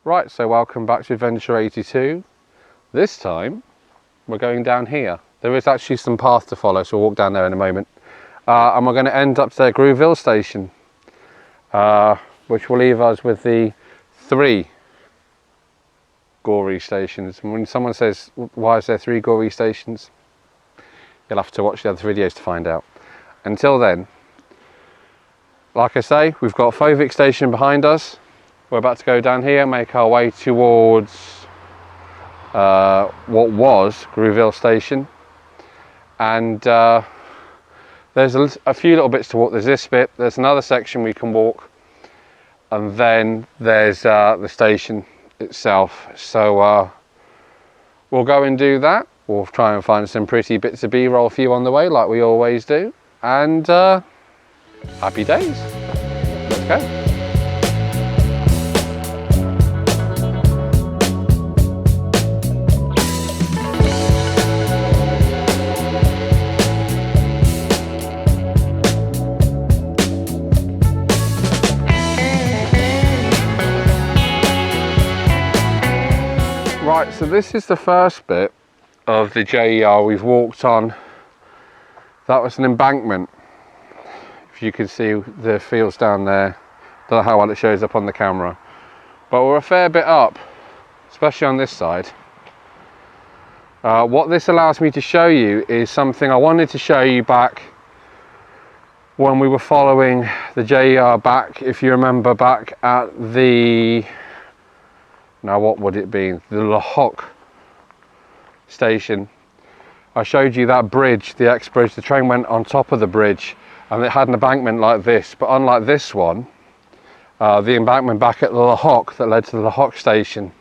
Right, so welcome back to Adventure 82. This time we're going down here. There is actually some path to follow, so we'll walk down there in a moment. And we're going to end up to the Grouville station, which will leave us with the 3 gory stations. And when someone says, why is there 3 gory stations? You'll have to watch the other videos to find out. Until then, like I say, we've got Fovic station behind us. We're about to go down here, make our way towards what was Grouville station. And there's a few little bits to walk. There's this bit, there's another section we can walk, and then there's the station itself. So we'll go and do that. We'll try and find some pretty bits of B-roll for you on the way, like we always do. And happy days. Let's go. Right, so this is the first bit of the JER we've walked on. That was an embankment. If you can see the fields down there, don't know how well it shows up on the camera, but we're a fair bit up, especially on this side. What this allows me to show you is something I wanted to show you back when we were following the JER back, if you remember, back at the, now what would it be, the Le Hoc station. I showed you that bridge, the X bridge. The train went on top of the bridge and it had an embankment like this, but unlike this one, the embankment back at the Le Hoc that led to the Le Hoc station,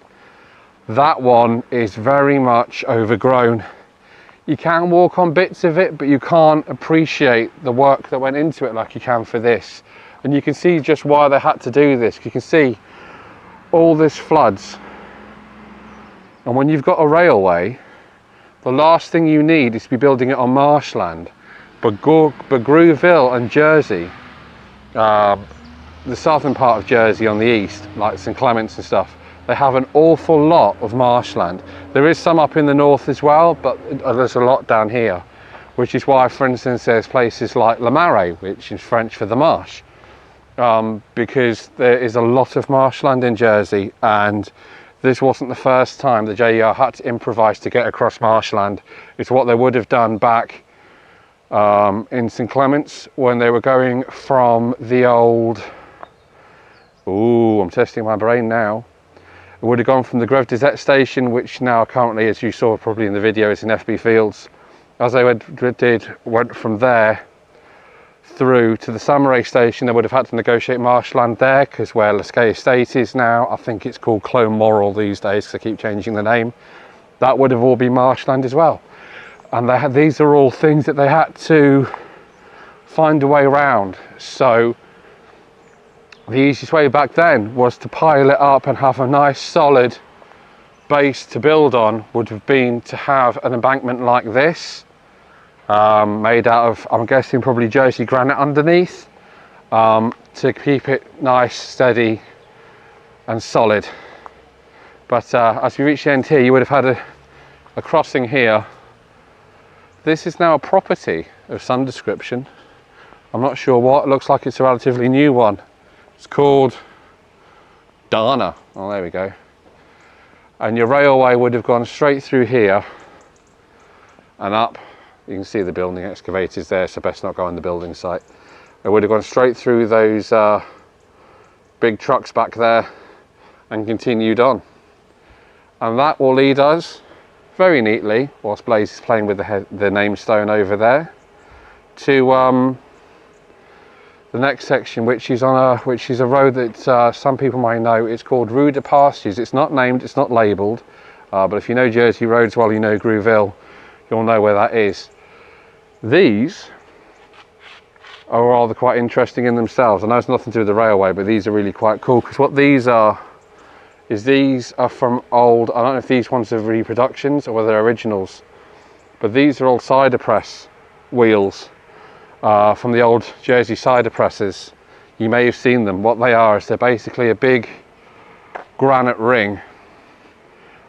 that one is very much overgrown. You can walk on bits of it, but you can't appreciate the work that went into it like you can for this. And you can see just why they had to do this. You can see all this floods, and when you've got a railway, the last thing you need is to be building it on marshland. But Grouville and Jersey, the southern part of Jersey on the east, like St Clements and stuff, they have an awful lot of marshland. There is some up in the north as well, but there's a lot down here, which is why, for instance, there's places like Le Marais, which is French for the marsh. Because there is a lot of marshland in Jersey, and this wasn't the first time the JER had to improvise to get across marshland. It's what they would have done back in St Clements when they were going from the old, ooh, I'm testing my brain now. It would have gone from the Greve des station, which now currently, as you saw probably in the video, is in FB Fields. As they went from there through to the Samarais station, they would have had to negotiate marshland there, because where Lesquet Estate is now, I think it's called Clone Moral these days, because they keep changing the name. That would have all been marshland as well. And these are all things that they had to find a way around. So the easiest way back then was to pile it up and have a nice solid base to build on, would have been to have an embankment like this. Made out of, I'm guessing, probably Jersey granite underneath, to keep it nice, steady and solid. But as we reach the end here, you would have had a crossing here. This is now a property of some description. I'm not sure what. It looks like it's a relatively new one. It's called Dana. Oh, there we go. And your railway would have gone straight through here and up. You can see the building excavators there, so best not go on the building site. It would have gone straight through those big trucks back there and continued on. And that will lead us very neatly, whilst Blaze is playing with the name stone over there, to the next section, which is a road that some people might know. It's called Rue de Pastures. It's not named, it's not labelled, but if you know Jersey roads well, you know Grouville, you'll know where that is. These are rather quite interesting in themselves. I know it's nothing to do with the railway, but these are really quite cool, because what these are is these are from old, I don't know if these ones are reproductions or whether they're originals, but these are old cider press wheels from the old Jersey cider presses. You may have seen them. What they are is they're basically a big granite ring,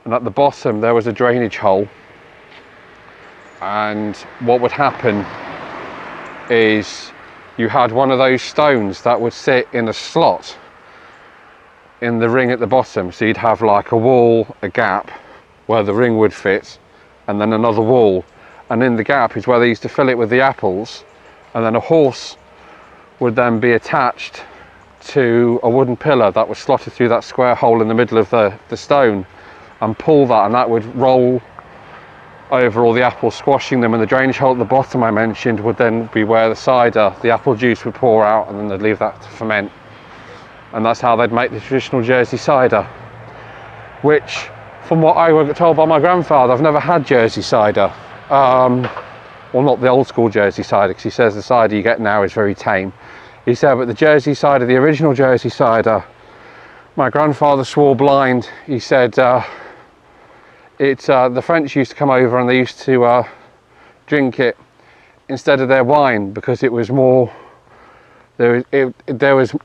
and at the bottom there was a drainage hole, and what would happen is you had one of those stones that would sit in a slot in the ring at the bottom. So you'd have like a wall, a gap where the ring would fit, and then another wall, and in the gap is where they used to fill it with the apples, and then a horse would then be attached to a wooden pillar that was slotted through that square hole in the middle of the stone, and pull that, and that would roll over all the apples, squashing them, and the drainage hole at the bottom I mentioned would then be where the cider, the apple juice would pour out, and then they'd leave that to ferment, and that's how they'd make the traditional Jersey cider, which, from what I was told by my grandfather, I've never had Jersey cider. Well, not the old school Jersey cider, because he says the cider you get now is very tame. He said, but the Jersey cider, the original Jersey cider, my grandfather swore blind. He said the French used to come over and they used to drink it instead of their wine, because it was more it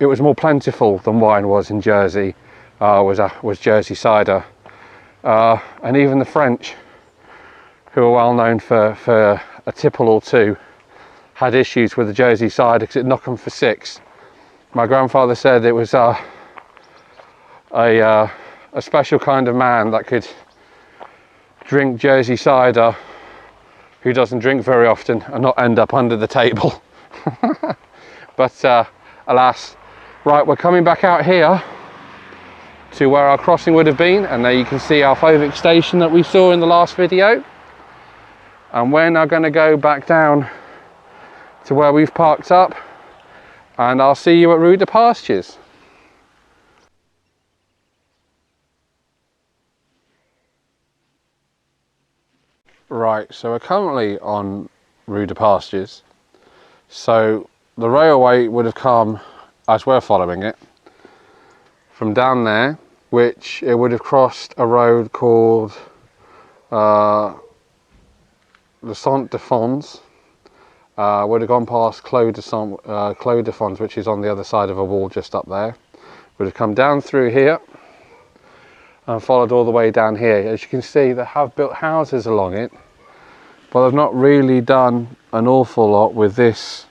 was more plentiful than wine was in Jersey. Was Jersey cider, and even the French, who are well known for a tipple or two, had issues with the Jersey cider because it knocked them for six. My grandfather said it was a special kind of man that could drink Jersey cider, who doesn't drink very often, and not end up under the table. But alas. Right, we're coming back out here to where our crossing would have been, and there you can see our Fovic station that we saw in the last video. And we're now going to go back down to where we've parked up, and I'll see you at Rue de Pastures. Right, so we're currently on Rue de Pastures. So the railway would have come, as we're following it, from down there, which it would have crossed a road called the Centre de Fonds, would have gone past Clos de Fonds, which is on the other side of a wall just up there, would have come down through here and followed all the way down here. As you can see, they have built houses along it, but they've not really done an awful lot with this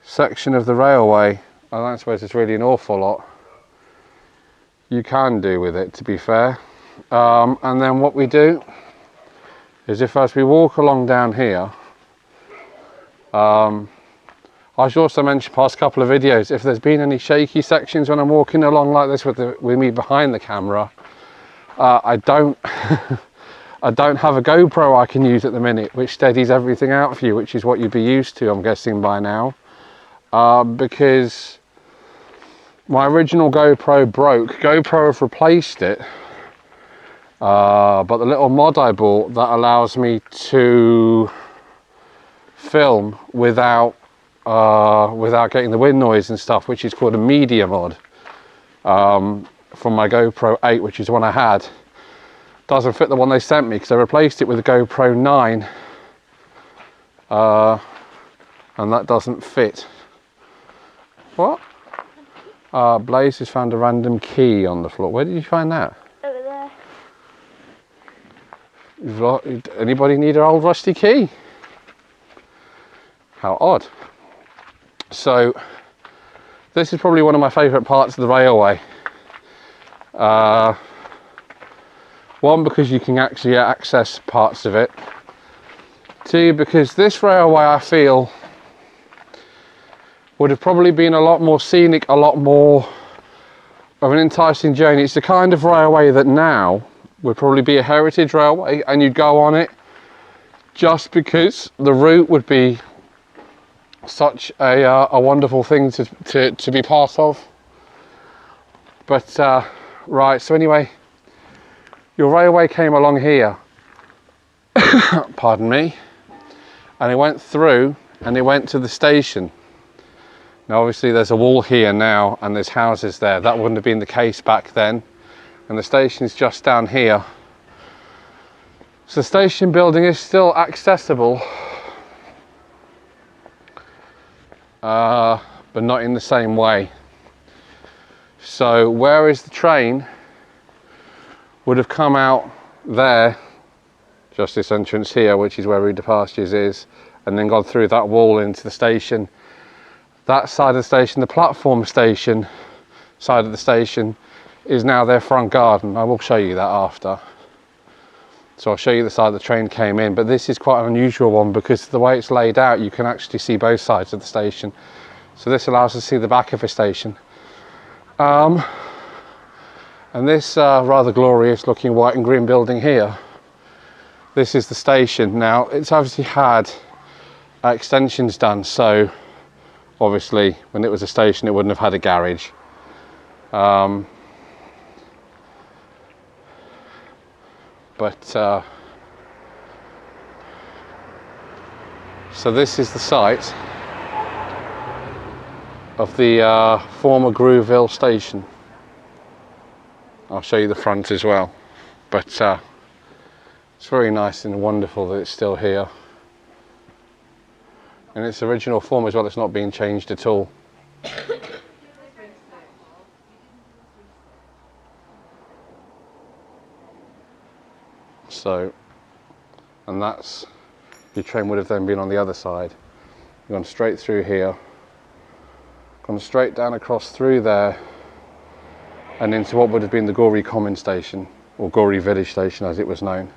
section of the railway. I don't suppose it's really an awful lot you can do with it, to be fair. And then what we do is, if as we walk along down here, I should also mention past a couple of videos, if there's been any shaky sections when I'm walking along like this with me behind the camera, I don't I don't have a GoPro I can use at the minute, which steadies everything out for you, which is what you'd be used to, I'm guessing, by now, because my original GoPro broke. GoPro have replaced it, but the little mod I bought that allows me to film without getting the wind noise and stuff, which is called a media mod, from my GoPro 8, which is the one I had, doesn't fit the one they sent me, because I replaced it with a GoPro 9, and that doesn't fit. What? Blaze has found a random key on the floor. Where did you find that? Over there. Anybody need an old rusty key? How odd. So this is probably one of my favourite parts of the railway. One, because you can actually access parts of it. Two, because this railway, I feel, would have probably been a lot more scenic, a lot more of an enticing journey. It's the kind of railway that now would probably be a heritage railway, and you'd go on it just because the route would be such a wonderful thing to be part of. But right, so anyway, your railway came along here, pardon me, and it went through and it went to the station. Now obviously there's a wall here now and there's houses there. That wouldn't have been the case back then, and the station's just down here. So the station building is still accessible, but not in the same way. So whereas the train would have come out there, just this entrance here, which is where Rue de Pastures is, and then gone through that wall into the station, that side of the station, the platform station side of the station, is now their front garden. I will show you that after. So I'll show you the side the train came in, but this is quite an unusual one because the way it's laid out, you can actually see both sides of the station. So this allows us to see the back of the station. And this rather glorious looking white and green building here, this is the station. Now it's obviously had extensions done, so obviously when it was a station it wouldn't have had a garage. So this is the site of the former Grouville station. I'll show you the front as well, but it's very nice and wonderful that it's still here. In its original form as well, it's not being changed at all. So, and that's, your train would have then been on the other side. You've gone straight through here, gone straight down across through there, and into what would have been the Gorey Common station, or Gorey Village station as it was known.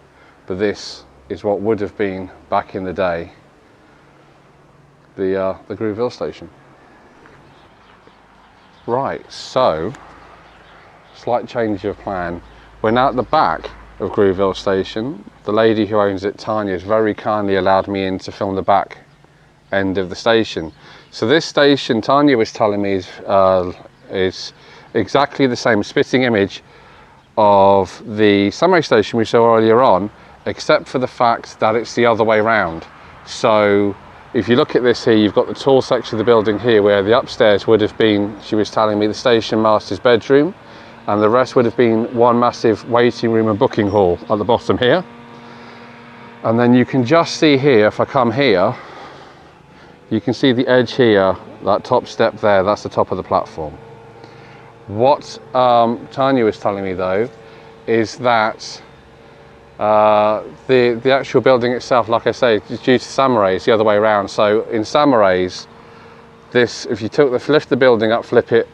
But this is what would have been, back in the day, the Grouville station. Right, so, slight change of plan. We're now at the back of Grouville station. The lady who owns it, Tanya, has very kindly allowed me in to film the back end of the station. So this station, Tanya was telling me, is exactly the same spitting image of the Sunray station we saw earlier on, except for the fact that it's the other way round. So if you look at this here, you've got the tall section of the building here where the upstairs would have been, she was telling me, the station master's bedroom, and the rest would have been one massive waiting room and booking hall at the bottom here. And then you can just see here, if I come here, you can see the edge here, that top step there, that's the top of the platform. What Tanya was telling me though, is that the actual building itself, like I say, is due to Samarays, the other way around. So in Samarays, this, if you lift the building up, flip it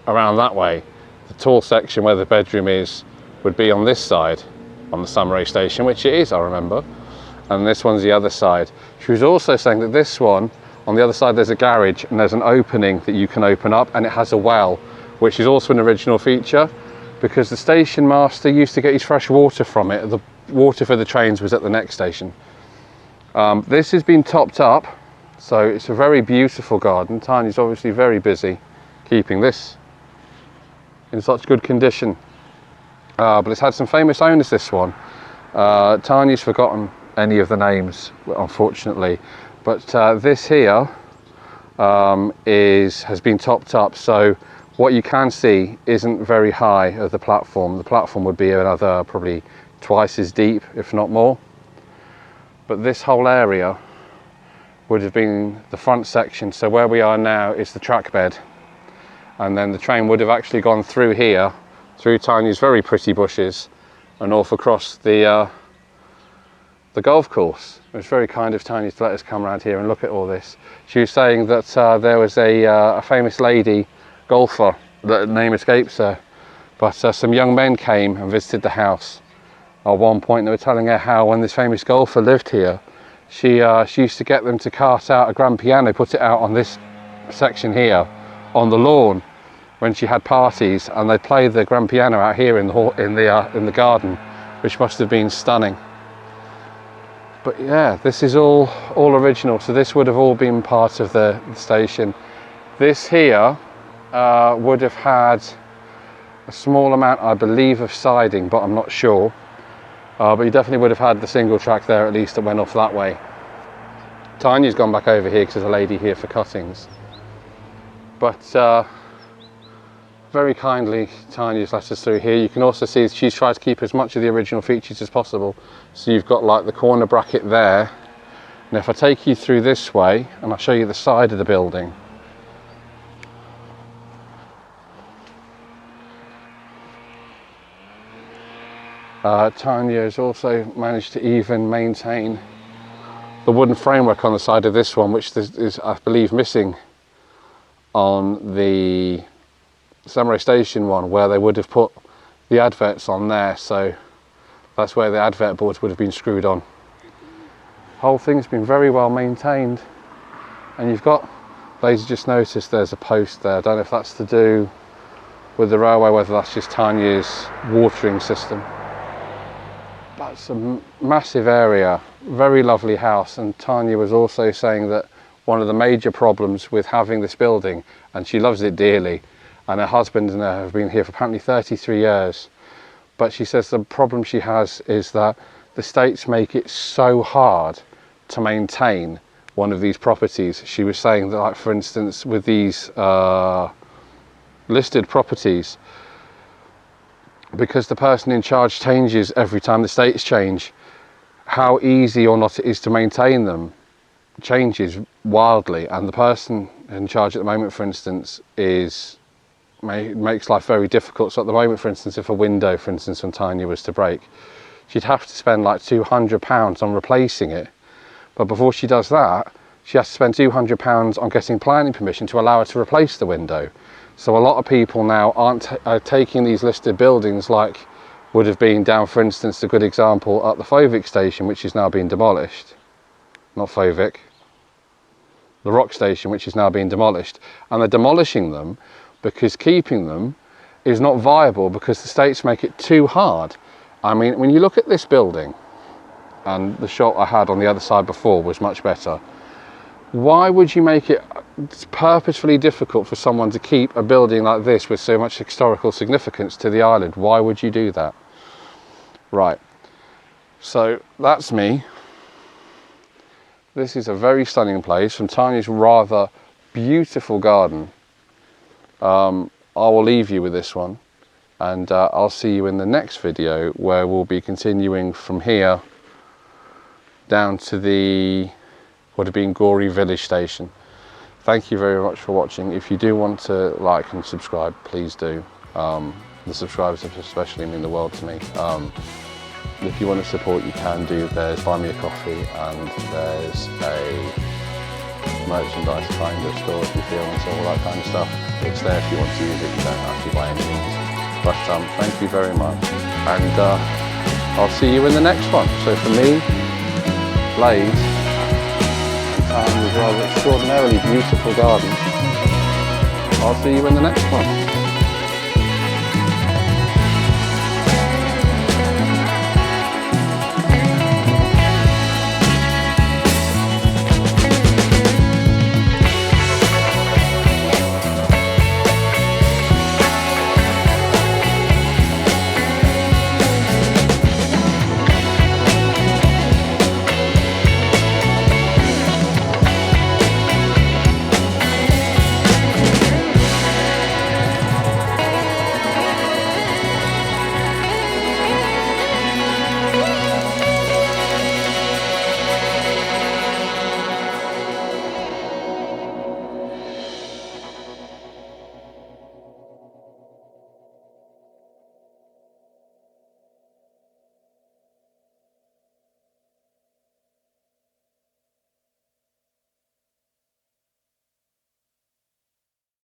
around that way, the tall section where the bedroom is would be on this side, on the Samaray station, which it is, I remember. And this one's the other side. She was also saying that this one, on the other side, there's a garage and there's an opening that you can open up, and it has a well, which is also an original feature, because the station master used to get his fresh water from it. The water for the trains was at the next station. This has been topped up, so it's a very beautiful garden. Tanya's obviously very busy keeping this in such good condition. But it's had some famous owners, this one. Tanya's forgotten any of the names, unfortunately. But this here has been topped up, so what you can see isn't very high of the platform. The platform would be another probably twice as deep, if not more. But this whole area would have been the front section. So where we are now is the track bed. And then the train would have actually gone through here, through Tanya's very pretty bushes, and off across the golf course. It was very kind of Tanya to let us come around here and look at all this. She was saying that there was a famous lady golfer, the name escapes her, but some young men came and visited the house. At one point they were telling her how when this famous golfer lived here, she used to get them to cart out a grand piano, put it out on this section here on the lawn when she had parties, and they'd play the grand piano out here in the garden, which must have been stunning. But yeah, this is all original, so this would have all been part of the station. This here would have had a small amount, I believe, of siding, but I'm not sure. But you definitely would have had the single track there at least that went off that way. Tanya's gone back over here because there's a lady here for cuttings. But very kindly, Tanya's let us through here. You can also see she's tried to keep as much of the original features as possible. So you've got like the corner bracket there. And if I take you through this way, and I'll show you the side of the building. Tanya has also managed to even maintain the wooden framework on the side of this one, which is, I believe, missing on the Samurai Station one, where they would have put the adverts on there. So that's where the advert boards would have been screwed on. Whole thing's been very well maintained, and you've got, ladies, just noticed there's a post there. I don't know if that's to do with the railway, whether that's just Tanya's watering system. But it's a massive area, very lovely house, and Tanya was also saying that one of the major problems with having this building, and she loves it dearly, and her husband and her have been here for apparently 33 years, but she says the problem she has is that the states make it so hard to maintain one of these properties. She was saying that, like, for instance, with these listed properties, because the person in charge changes every time the states change, how easy or not it is to maintain them changes wildly. And the person in charge at the moment, for instance, makes life very difficult. So at the moment, for instance, if a window, for instance, on Tanya was to break, she'd have to spend like £200 on replacing it. But before she does that, she has to spend £200 on getting planning permission to allow her to replace the window. So a lot of people now aren't taking these listed buildings, like would have been down, for instance, a good example at the Fovic station, which is now being demolished. Not Fovic, the Rock station, which is now being demolished. And they're demolishing them because keeping them is not viable, because the states make it too hard. I mean, when you look at this building, and the shot I had on the other side before was much better, why would you make it purposefully difficult for someone to keep a building like this with so much historical significance to the island? Why would you do that? Right, so that's me. This is a very stunning place from Tanya's rather beautiful garden. I will leave you with this one, and I'll see you in the next video, where we'll be continuing from here down to the would have been Grouville village station. Thank you very much for watching. If you do want to like and subscribe, please do. The subscribers especially mean the world to me. If you want to support, you can do. There's Buy Me a Coffee, and there's a merchandise kind of store if you feel, and so all that kind of stuff. It's there if you want to use it. You don't have to by any means. But thank you very much, and I'll see you in the next one. So for me, Blaze, and Tanya's rather extraordinarily beautiful garden, I'll see you in the next one.